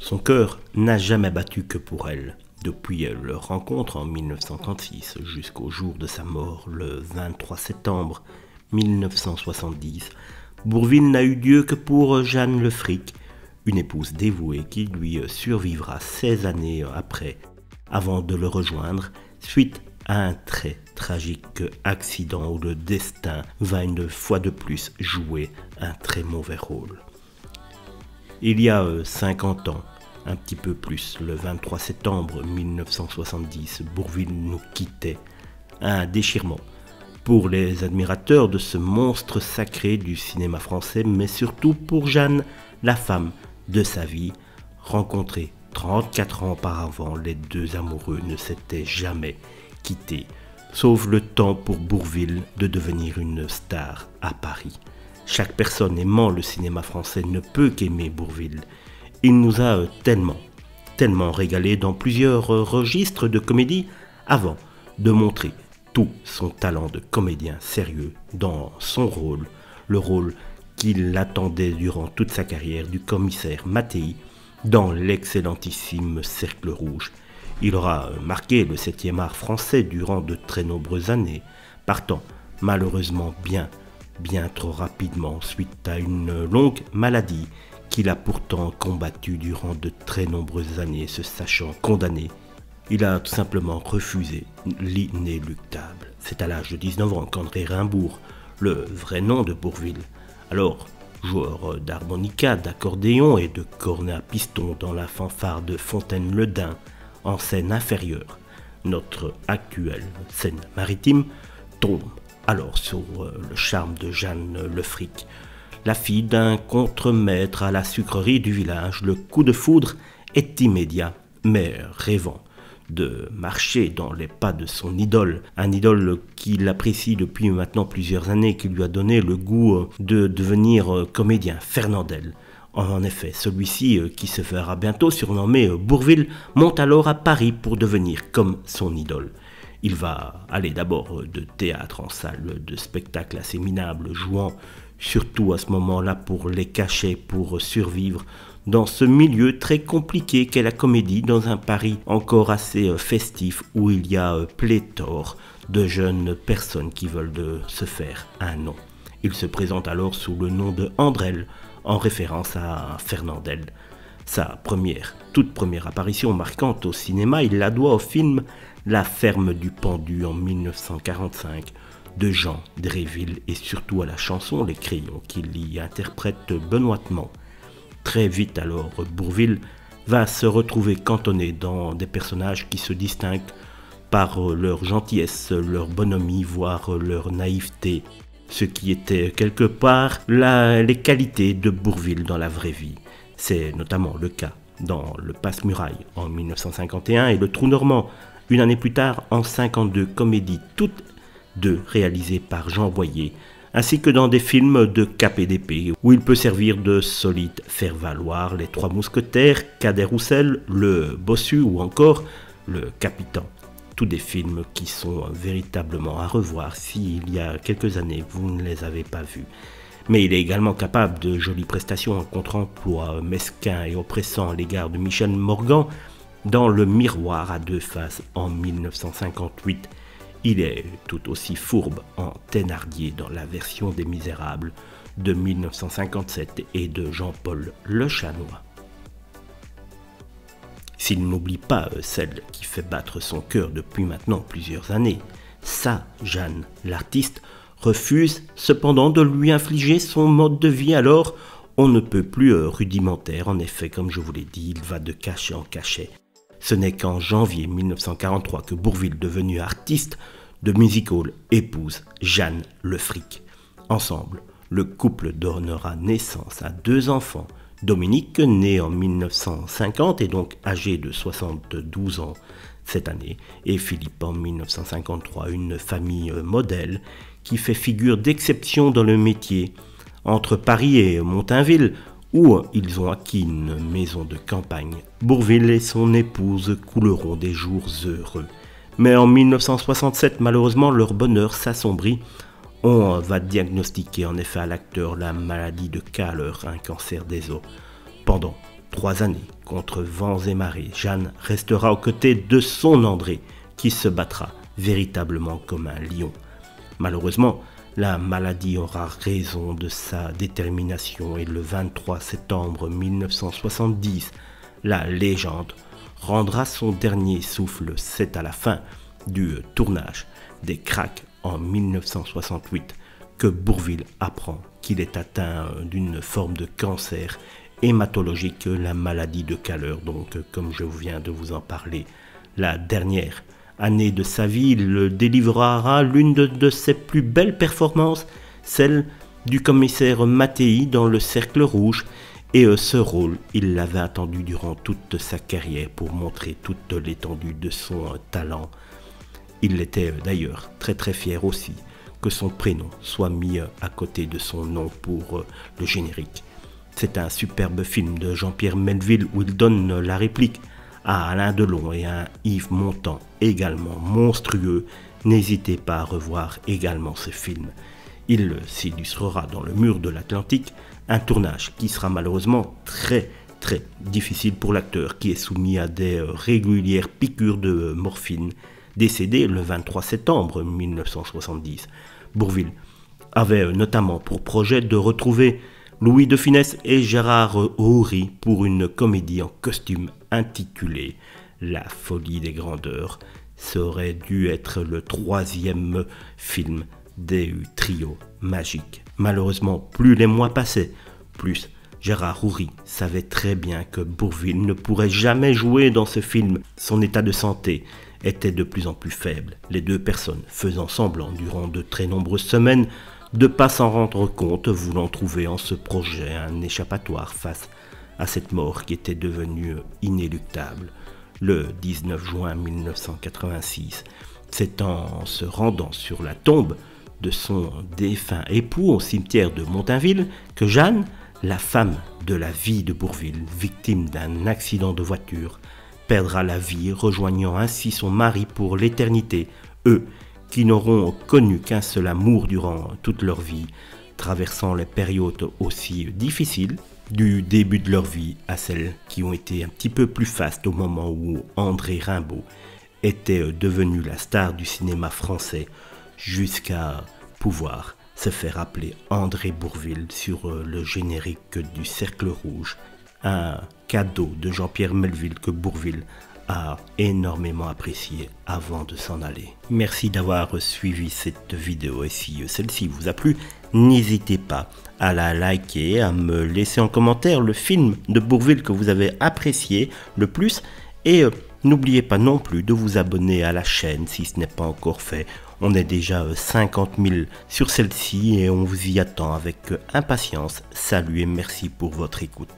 Son cœur n'a jamais battu que pour elle. Depuis leur rencontre en 1936 jusqu'au jour de sa mort le 23 septembre 1970, Bourvil n'a eu Dieu que pour Jeanne Le Fric, une épouse dévouée qui lui survivra 16 années après, avant de le rejoindre, suite à un très tragique accident où le destin va une fois de plus jouer un très mauvais rôle. Il y a 50 ans, un petit peu plus, le 23 septembre 1970, Bourvil nous quittait. Un déchirement pour les admirateurs de ce monstre sacré du cinéma français, mais surtout pour Jeanne, la femme de sa vie, rencontrée 34 ans auparavant. Les deux amoureux ne s'étaient jamais quittés, sauf le temps pour Bourvil de devenir une star à Paris. Chaque personne aimant le cinéma français ne peut qu'aimer Bourvil. Il nous a tellement régalé dans plusieurs registres de comédie avant de montrer tout son talent de comédien sérieux dans son rôle, le rôle qu'il attendait durant toute sa carrière du commissaire Mattei dans l'excellentissime Cercle Rouge. Il aura marqué le 7e art français durant de très nombreuses années, partant malheureusement bien trop rapidement suite à une longue maladie qu'il a pourtant combattu durant de très nombreuses années, se sachant condamné. Il a tout simplement refusé l'inéluctable. C'est à l'âge de 19 ans qu'André Rimbourg, le vrai nom de Bourvil, alors joueur d'harmonica, d'accordéon et de cornet à piston dans la fanfare de Fontaine-le-Dain, en scène inférieure, notre actuelle scène maritime, tombe alors sur le charme de Jeanne Le Fric, la fille d'un contremaître à la sucrerie du village. Le coup de foudre est immédiat, mais rêvant de marcher dans les pas de son idole, un idole qu'il apprécie depuis maintenant plusieurs années, qui lui a donné le goût de devenir comédien, Fernandel. En effet, celui-ci, qui se fera bientôt surnommer Bourvil, monte alors à Paris pour devenir comme son idole. Il va aller d'abord de théâtre en salle de spectacle assez minable, jouant surtout à ce moment-là pour les cachets, pour survivre dans ce milieu très compliqué qu'est la comédie, dans un Paris encore assez festif où il y a pléthore de jeunes personnes qui veulent se faire un nom. Il se présente alors sous le nom de Andrel, en référence à Fernandel. Sa toute première apparition marquante au cinéma, il la doit au film La ferme du pendu en 1945 de Jean Dréville et surtout à la chanson Les Crayons qu'il y interprète benoîtement. Très vite alors, Bourvil va se retrouver cantonné dans des personnages qui se distinguent par leur gentillesse, leur bonhomie, voire leur naïveté, ce qui était quelque part les qualités de Bourvil dans la vraie vie. C'est notamment le cas dans Le Passe-Muraille en 1951 et Le Trou Normand, une année plus tard en 1952, comédies toutes deux réalisées par Jean Boyer, ainsi que dans des films de Cap et d'épée, où il peut servir de solide faire-valoir, Les Trois Mousquetaires, Cadet-Roussel, Le Bossu ou encore Le Capitaine. Tous des films qui sont véritablement à revoir s'il y a quelques années vous ne les avez pas vus. Mais il est également capable de jolies prestations en contre-emploi mesquin et oppressant à l'égard de Michel Morgan dans Le Miroir à deux faces en 1958. Il est tout aussi fourbe en Thénardier dans la version des Misérables de 1957 et de Jean-Paul Le Chanois. S'il n'oublie pas celle qui fait battre son cœur depuis maintenant plusieurs années, ça, Jeanne, l'artiste, refuse cependant de lui infliger son mode de vie, alors on ne peut plus rudimentaire. En effet, comme je vous l'ai dit, il va de cachet en cachet. Ce n'est qu'en janvier 1943 que Bourvil, devenu artiste de music hall, épouse Jeanne Le Fric. Ensemble, le couple donnera naissance à 2 enfants. Dominique, né en 1950 et donc âgé de 72 ans cette année, et Philippe en 1953, une famille modèle qui fait figure d'exception dans le métier. Entre Paris et Montainville, où ils ont acquis une maison de campagne, Bourvil et son épouse couleront des jours heureux. Mais en 1967, malheureusement, leur bonheur s'assombrit. On va diagnostiquer en effet à l'acteur la maladie de Kahler, un cancer des os. Pendant 3 années, contre vents et marées, Jeanne restera aux côtés de son André, qui se battra véritablement comme un lion. Malheureusement, la maladie aura raison de sa détermination et le 23 septembre 1970, la légende rendra son dernier souffle. C'est à la fin du tournage des Cracks en 1968 que Bourvil apprend qu'il est atteint d'une forme de cancer hématologique, la maladie de Kaller. Donc, comme je viens de vous en parler, la dernière année de sa vie, il délivrera l'une de ses plus belles performances, celle du commissaire Mattei dans Le Cercle Rouge. Et ce rôle, il l'avait attendu durant toute sa carrière pour montrer toute l'étendue de son talent. Il était d'ailleurs très fier aussi que son prénom soit mis à côté de son nom pour le générique. C'est un superbe film de Jean-Pierre Melville où il donne la réplique à Alain Delon et à Yves Montand, également monstrueux. N'hésitez pas à revoir également ce film. Il s'illustrera dans Le Mur de l'Atlantique, un tournage qui sera malheureusement très difficile pour l'acteur qui est soumis à des régulières piqûres de morphine, décédé le 23 septembre 1970. Bourvil avait notamment pour projet de retrouver Louis de Funès et Gérard Houry pour une comédie en costume intitulée La folie des grandeurs. Ça aurait dû être le 3e film des trios magiques. Malheureusement, plus les mois passaient, plus Gérard Houry savait très bien que Bourvil ne pourrait jamais jouer dans ce film. Son état de santé était de plus en plus faible, les deux personnes faisant semblant durant de très nombreuses semaines de ne pas s'en rendre compte, voulant trouver en ce projet un échappatoire face à cette mort qui était devenue inéluctable. Le 19 juin 1986, c'est en se rendant sur la tombe de son défunt époux au cimetière de Montainville que Jeanne, la femme de la vie de Bourvil, victime d'un accident de voiture, perdra la vie, rejoignant ainsi son mari pour l'éternité, eux qui n'auront connu qu'un seul amour durant toute leur vie, traversant les périodes aussi difficiles du début de leur vie à celles qui ont été un petit peu plus fastes au moment où André Rimbaud était devenu la star du cinéma français, jusqu'à pouvoir se faire appeler André Bourvil sur le générique du Cercle Rouge, un cadeau de Jean-Pierre Melville que Bourvil a énormément apprécié avant de s'en aller. Merci d'avoir suivi cette vidéo et si celle-ci vous a plu, n'hésitez pas à la liker, à me laisser en commentaire le film de Bourvil que vous avez apprécié le plus et n'oubliez pas non plus de vous abonner à la chaîne si ce n'est pas encore fait. On est déjà 50 000 sur celle-ci et on vous y attend avec impatience. Salut et merci pour votre écoute.